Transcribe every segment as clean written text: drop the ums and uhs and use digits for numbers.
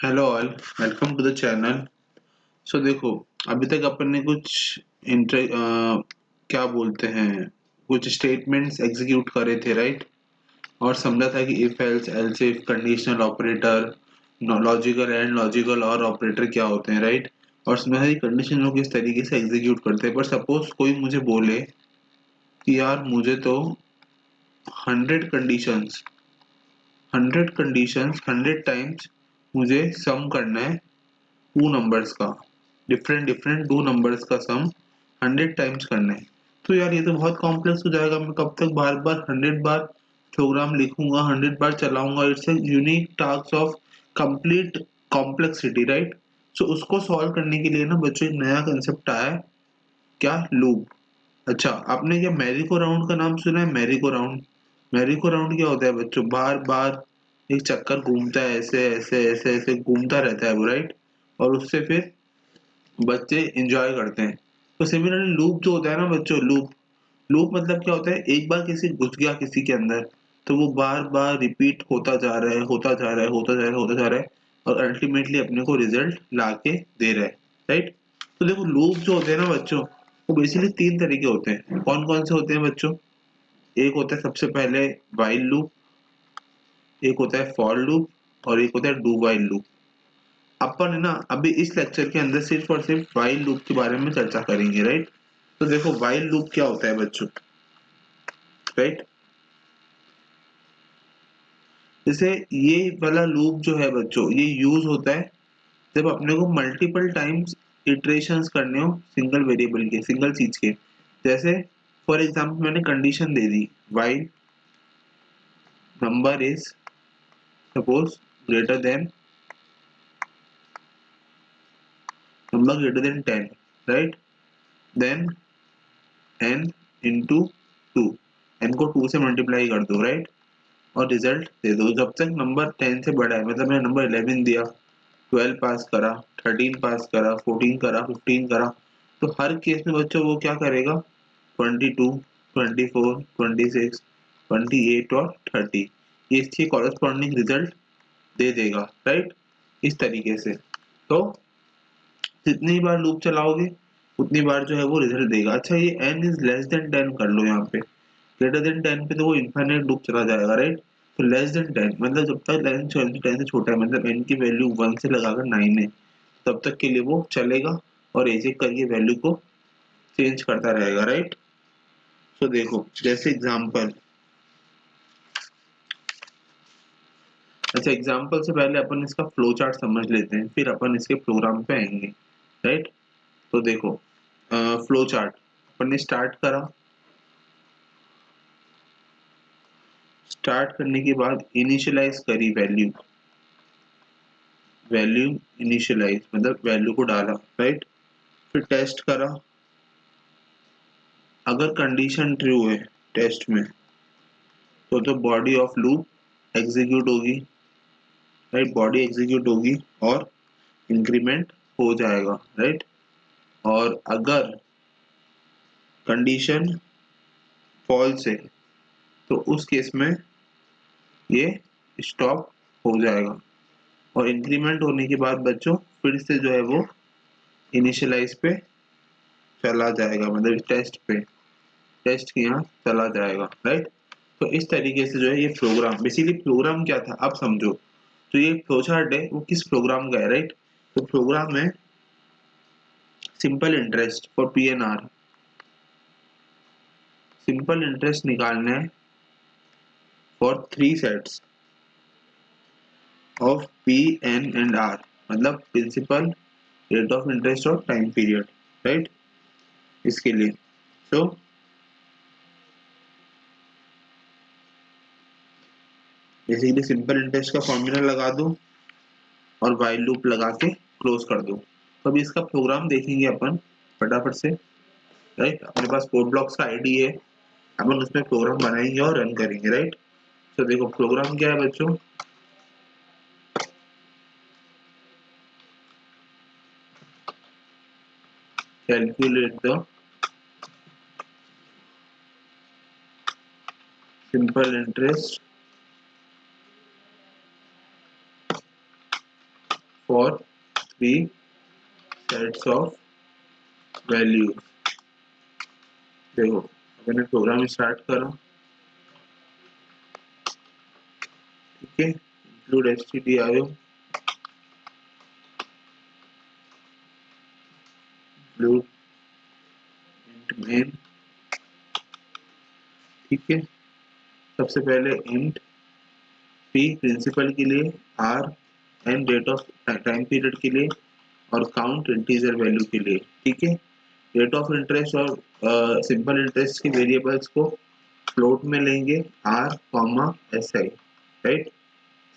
Hello all, welcome to the channel. So देखो, अभी तक अपन ने कुछ क्या बोलते हैं, कुछ स्टेटमेंट्स एग्जीक्यूट करे थे, राइट। और समझा था कि if else else if conditional operator, logical and logical और ऑपरेटर क्या होते हैं, राइट। और समझा था कि कंडीशन लोग इस तरीके से एग्जीक्यूट करते हैं। पर सपोज कोई मुझे बोले कि यार मुझे तो 100 कंडीशंस 100 टाइम्स मुझे सम करना है टू नंबर्स का, डिफरेंट डिफरेंट टू नंबर्स का सम 100 टाइम्स करना है। तो यार ये तो बहुत कॉम्प्लेक्स हो जाएगा। मैं कब तक बार बार 100 बार प्रोग्राम लिखूंगा, 100 बार चलाऊंगा। It's a unique task of complete complexity, right. So उसको सॉल्व करने के लिए ना बच्चों एक नया कंसेप्ट आया है, क्या, लूप। अच्छा, आपने क्या मैरी को राउंड का नाम सुना है? मैरी को राउंड, मैरी को राउंड क्या होता है बच्चों? बार बार एक चक्कर घूमता है, ऐसे ऐसे ऐसे ऐसे घूमता रहता है वो, राइट। और उससे फिर बच्चे एंजॉय करते हैं। तो सिमिलरली लूप जो होता है ना बच्चों, लूप लूप मतलब क्या होता है? एक बार किसी घुस गया किसी के अंदर, तो वो बार बार रिपीट होता जा रहा है, होता जा रहा है, होता जा रहा है, होता जा रहा है, और अल्टीमेटली अपने को रिजल्ट ला के दे रहा है, राइट। तो देखो, लूप जो होते हैं ना बच्चों, वो बेसिकली तीन तरीके होते हैं। कौन कौन से होते हैं बच्चों? एक होता है सबसे पहले वाइल लूप, एक होता है फॉर लूप, और एक होता है डू वाइल लूप। अपन है ना अभी इस लेक्चर के अंदर सिर्फ और सिर्फ वाइल लूप के बारे में चर्चा करेंगे, राइट। तो देखो वाइल लूप क्या होता है बच्चों, राइट। जैसे ये वाला लूप जो है बच्चों, ये यूज होता है जब अपने को मल्टीपल टाइम्स इटरेशंस करने हो सिंगल वेरिएबल के, सिंगल चीज के। जैसे फॉर एग्जांपल मैंने कंडीशन दे दी, while number is suppose greater than number greater than 10, right. Then n into two, N को 2 से मल्टीप्लाई कर दो, राइट। और रिजल्ट दे दो जब तक नंबर 10 से बड़ा है। मतलब मैंने नंबर 11 दिया, 12 पास करा, 13 पास करा, 14 करा, 15 करा, तो हर केस में बच्चों वो क्या करेगा? 22, 24, 26, 28 और 30, ये इसके कॉरेस्पॉन्डिंग रिजल्ट दे देगा, राइट। इस तरीके से। तो जितनी बार लूप चलाओगे उतनी बार जो है वो रिजल्ट देगा। अच्छा, ये n इज लेस देन 10 कर लो यहाँ पे। ग्रेटर देन 10 पे तो वो इनफाइनाइट लूप चला जाएगा, राइट। तो लेस देन 10 मतलब जब तक 10 से छोटा है, मतलब n की वैल्यू 1 से लगाकर 9 है, तब तक के लिए वो चलेगा। और एक एक करके वैल्यू को चेंज करता रहेगा, राइट। तो देखो जैसे एग्जांपल, अच्छा एग्जांपल से पहले अपन इसका फ्लो चार्ट समझ लेते हैं, फिर अपन इसके प्रोग्राम पे आएंगे, राइट। तो देखो फ्लो चार्ट अपन ने स्टार्ट करा। स्टार्ट करने के बाद इनिशियलाइज करी वैल्यू, वैल्यू इनिशियलाइज मतलब वैल्यू को डाला, राइट। फिर टेस्ट करा, अगर कंडीशन ट्रू है टेस्ट में तो बॉडी ऑफ लूप एग्जीक्यूट होगी, राइट। बॉडी एग्जीक्यूट होगी और इंक्रीमेंट हो जाएगा, राइट। और अगर कंडीशन फॉल्स है तो उस केस में ये स्टॉप हो जाएगा। और इंक्रीमेंट होने के बाद बच्चों फिर से जो है वो इनिशियलाइज पे चला जाएगा, मतलब टेस्ट पे, टेस्ट के यहाँ चला जाएगा, राइट। तो इस तरीके से जो है ये प्रोग्राम, बेसिकली प्रोग्राम क्या था अब समझो। तो ये फ्लोचार्ट है वो किस प्रोग्राम का है, राइट। तो प्रोग्राम है simple interest for PNR। Simple interest निकालना है for 3 sets of P, N and R, मतलब प्रिंसिपल, रेट ऑफ इंटरेस्ट और टाइम पीरियड, राइट। इसके लिए तो बेसिकली सिंपल इंटरेस्ट का फॉर्मूला लगा दो और वाइल लूप लगा के क्लोज कर दो। तो अभी इसका प्रोग्राम देखेंगे अपन फटाफट से, राइट। अपने पास कोड ब्लॉक्स का आईडी है, अपन उसमें प्रोग्राम बनाएंगे और रन करेंगे, राइट। तो देखो प्रोग्राम क्या है बच्चों, calculate the simple interest for 3 sets of values। देखो मैंने प्रोग्राम स्टार्ट करा, ठीक है, include stdio, include int main, ठीक है। सबसे पहले इंट p प्रिंसिपल के लिए, r एन डेट ऑफ टाइम पीरियड के लिए, और काउंट इंटीजर वैल्यू के लिए, ठीक है। रेट ऑफ इंटरेस्ट और सिंपल इंटरेस्ट के वेरिएबल्स को फ्लोट में लेंगे, r comma si, right,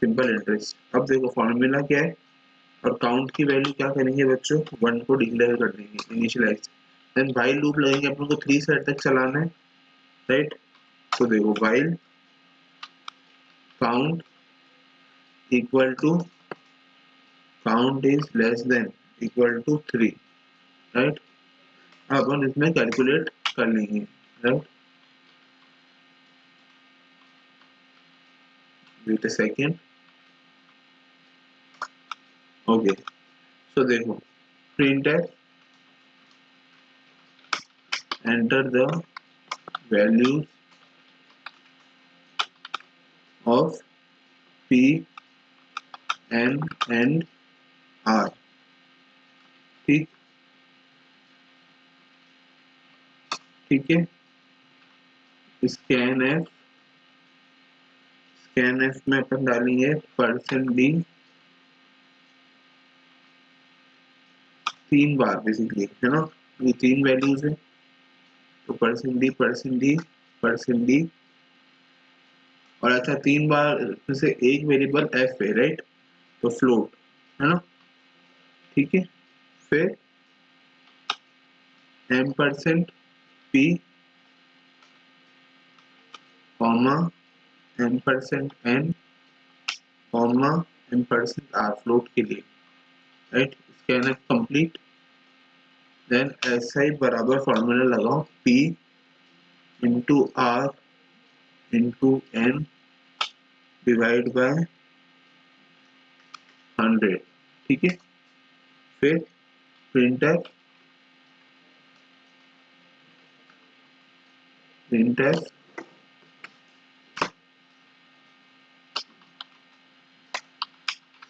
simple interest. अब देखो फॉर्मूला क्या है, और काउंट की वैल्यू क्या करेंगे बच्चों, 1 को डिक्लेयर कर देंगे इनिशियलाइज, देन व्हाइल लूप लगेंगे, अपन को 3 सेट तक चलाना है, राइट। तो देखो while count equal to count is less than equal to 3, right. अब अपन इसमें कैलकुलेट कर लेंगे, right. Wait a second, okay. So देखो printf enter the values of p n and r, ठीक, ठीक है। स्कैन एफ में अपन डालेंगे %d 3 बार बेसिकली, है ना, ये 3 वैल्यूज है, तो %d और अच्छा 3 बार में से एक वेरिएबल f है, राइट, तो फ्लोट, है ना, ठीक है। फिर m%p comma m%n comma m%r float के लिए, right. Scanf complete, then SI बराबर फॉर्मूला लगाओ p into r into n divide by 100, ठीक है। फिर printf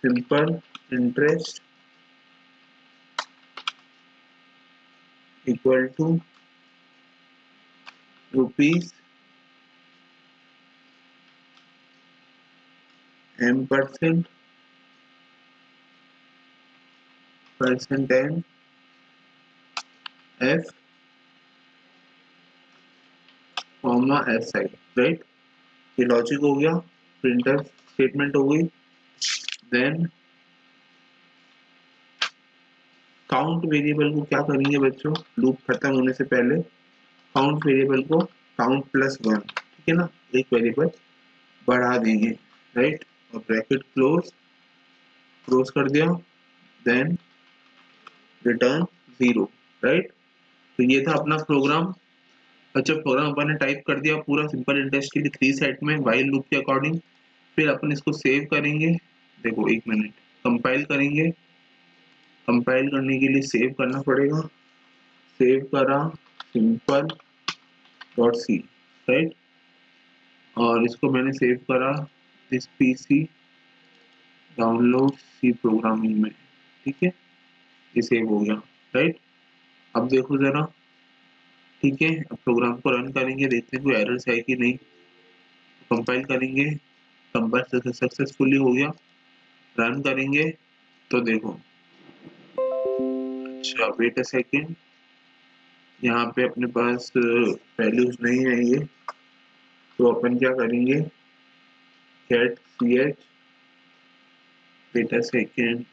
simple interest equal to rupees m% n f comma SI, right. ये logic हो गया, प्रिंटफ स्टेटमेंट हो गई। देन काउंट वेरिएबल को क्या करेंगे बच्चों, लूप खत्म होने से पहले काउंट वेरिएबल को काउंट +1, ठीक है ना, एक वेरिएबल बढ़ा देंगे, राइट, और ब्रैकेट क्लोज कर दिया, देन रिटर्न 0, राइट। तो ये था अपना प्रोग्राम। अच्छा प्रोग्राम अपन ने टाइप कर दिया पूरा सिंपल इंटरेस्ट के लिए 3 सेट में व्हाइल लूप के अकॉर्डिंग। फिर अपन इसको सेव करेंगे, देखो 1 मिनट, कंपाइल करेंगे। कंपाइल करने के लिए सेव करना पड़ेगा, सेव करा सिंपल डॉट सी, राइट, और इसको मैंने सेव करा this PC download C programming में, ठीक है, ये सेव हो गया, राइट। अब देखो जरा, ठीक है, अब प्रोग्राम को रन करेंगे, देखते हैं कोई एरर्स है कि नहीं। कंपाइल करेंगे, कंपाइल सक्सेसफुली हो गया, रन करेंगे तो देखो, अच्छा वेट अ सेकेंड, यहाँ पे अपने पास वैल्यूज नहीं है ये, तो अपन क्या करेंगे, get ch, wait a second,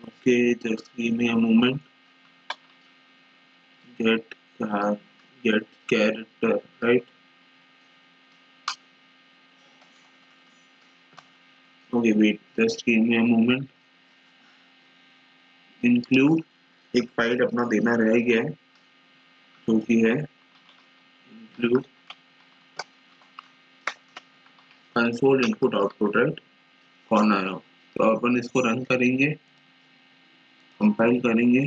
okay just give me a moment, get get character, right, okay wait just give me a moment, include एक फाइल अपना देना रह गया है जो कि है include console input output, right. कौन आया हो, तो अपन इसको रन करेंगे, कंपाइल करेंगे,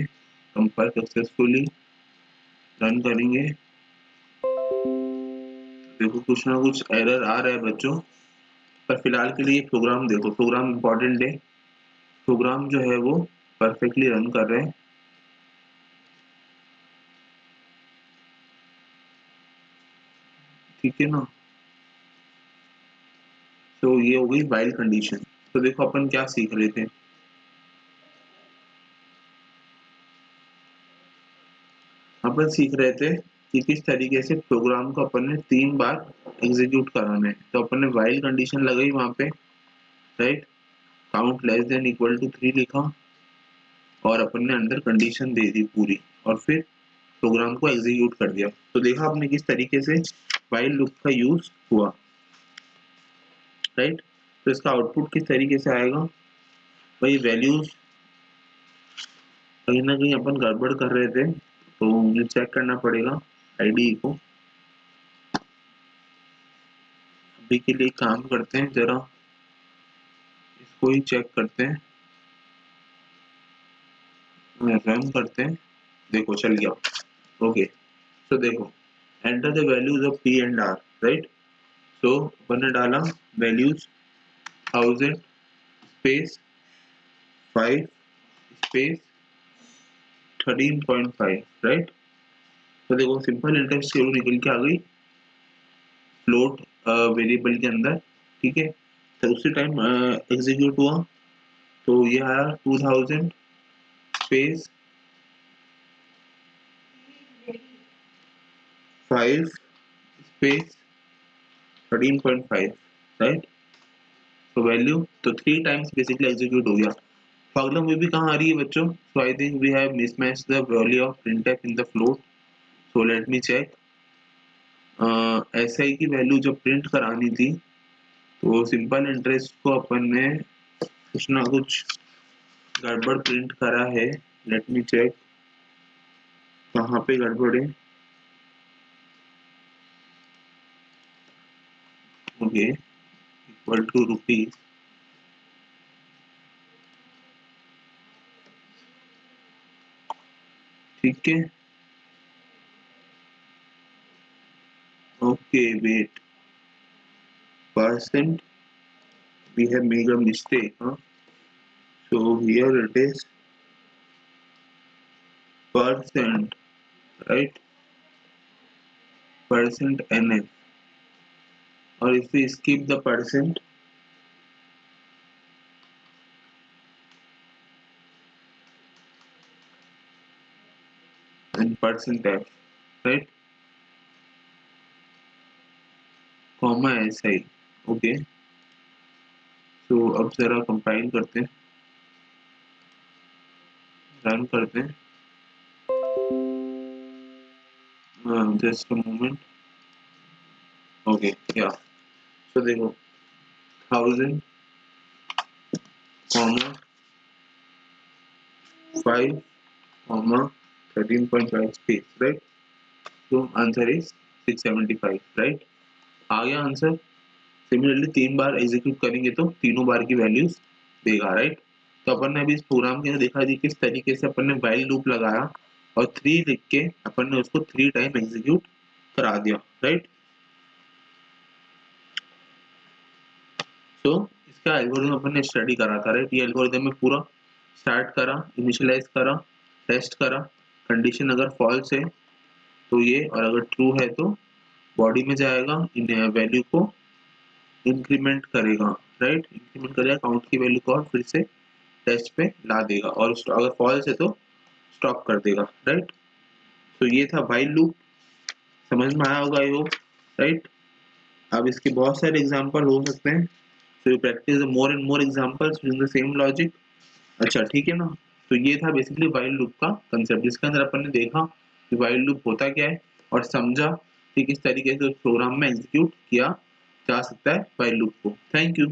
कंपाइल सक्सेसफुली रन करेंगे। देखो कुछ ना कुछ एरर आ रहा है बच्चों, पर फिलहाल के लिए प्रोग्राम देखो, प्रोग्राम इंपॉर्टेंट है, प्रोग्राम जो है वो परफेक्टली रन कर रहे हैं। ठीक है ना। तो ये हो गई वाइल कंडीशन। तो देखो अपन क्या सीख रहे थे, अपन सीख रहे थे कि किस तरीके से प्रोग्राम को अपन ने 3 बार एग्जीक्यूट कराना है। तो अपन ने वाइल कंडीशन लगाई वहां पे, right, count less than equal to 3 लिखा और अपन ने अंदर कंडीशन दे दी पूरी, और फिर प्रोग्राम को एग्जीक्यूट कर दिया। तो देखा आपने किस तरीके से वाइल लूप का यूज हुआ, राइट। तो इसका आउटपुट किस तरीके से आएगा, भाई वैल्यूज कहीं ना कहीं अपन गड़बड़ कर रहे थे, तो मुझे चेक करना पड़ेगा आईडी को। अभी के लिए काम करते हैं, जरा इसको ही चेक करते हैं, रन करते हैं, देखो चल गया। ओके, तो देखो enter the values of P and R, right. So अपन ने डाला वैल्यूज 1000 स्पेस 5 स्पेस 13.5, राइट। तो देखो सिंपल इंटरेस्ट जीरो निकल के आ गई फ्लोट वेरिएबल के अंदर, ठीक है। तो उसी टाइम एग्जीक्यूट हुआ, तो ये आया 2000 स्पेस 5 स्पेस 13.5, राइट। तो वैल्यू तो 3 टाइम्स बेसिकली एग्जीक्यूट हो गया। प्रॉब्लम ये भी कहाँ आ रही है बच्चों, so I think we have mismatch the value of printf in the float. So let me check, SI की वैल्यू जब प्रिंट करानी थी तो सिंपल इंटरेस्ट को अपन ने कुछ ना कुछ गड़बड़ प्रिंट करा है। लेट मी चेक कहाँ पे गड़बड़ है। ओके, इक्वल टू रुपीज, ठीक है। Okay wait, percent, we have made a mistake, huh? So here it is percent, right, percent nf, और if we skip the percent and percent f, right, comma si, okay. तो अब जरा compile करते हैं, run करते हैं, just a moment. Okay या, तो देखो 1000 कॉमा 5 कॉमा 13.5 स्पेस, राइट। तो आंसर इज 675, राइट। आ गया आंसर। सिमिलरली 3 बार एग्जीक्यूट करेंगे तो तीनों बार की वैल्यूज देगा, राइट। तो अपन ने अभी इस प्रोग्राम के अंदर देखा जी किस तरीके से अपन ने व्हाइल लूप लगाया और 3 लिख के अपन ने उसको 3 टाइम एग्जीक्यूट करा दिया, राइट। तो इसका एल्गोरिथम अपन ने स्टडी करा था, राइट। ये एल्गोरिथम में पूरा स्टार्ट करा, इनिशियलाइज करा, टेस्ट करा, कंडीशन अगर फॉल्स है तो ये, और अगर ट्रू है तो बॉडी में जाएगा, इन वैल्यू को इंक्रीमेंट करेगा, राइट, इंक्रीमेंट करेगा काउंट की वैल्यू को और फिर से टेस्ट पे ला देगा, और अगर फॉल्स है तो स्टॉप कर देगा, राइट। तो ये था व्हाइल लूप, समझ में आया होगा आई होप, राइट। अब इसके बहुत सारे एग्जांपल हो सकते हैं, so you practice more and more examples using the same logic। अच्छा ठीक है ना। तो ये था बेसिकली व्हाइल लूप का कंसेप्ट, जिसके अंदर अपन ने देखा कि व्हाइल लूप होता क्या है और समझा कि किस तरीके से उस प्रोग्राम में एग्जीक्यूट किया जा सकता है व्हाइल लूप को। Thank you.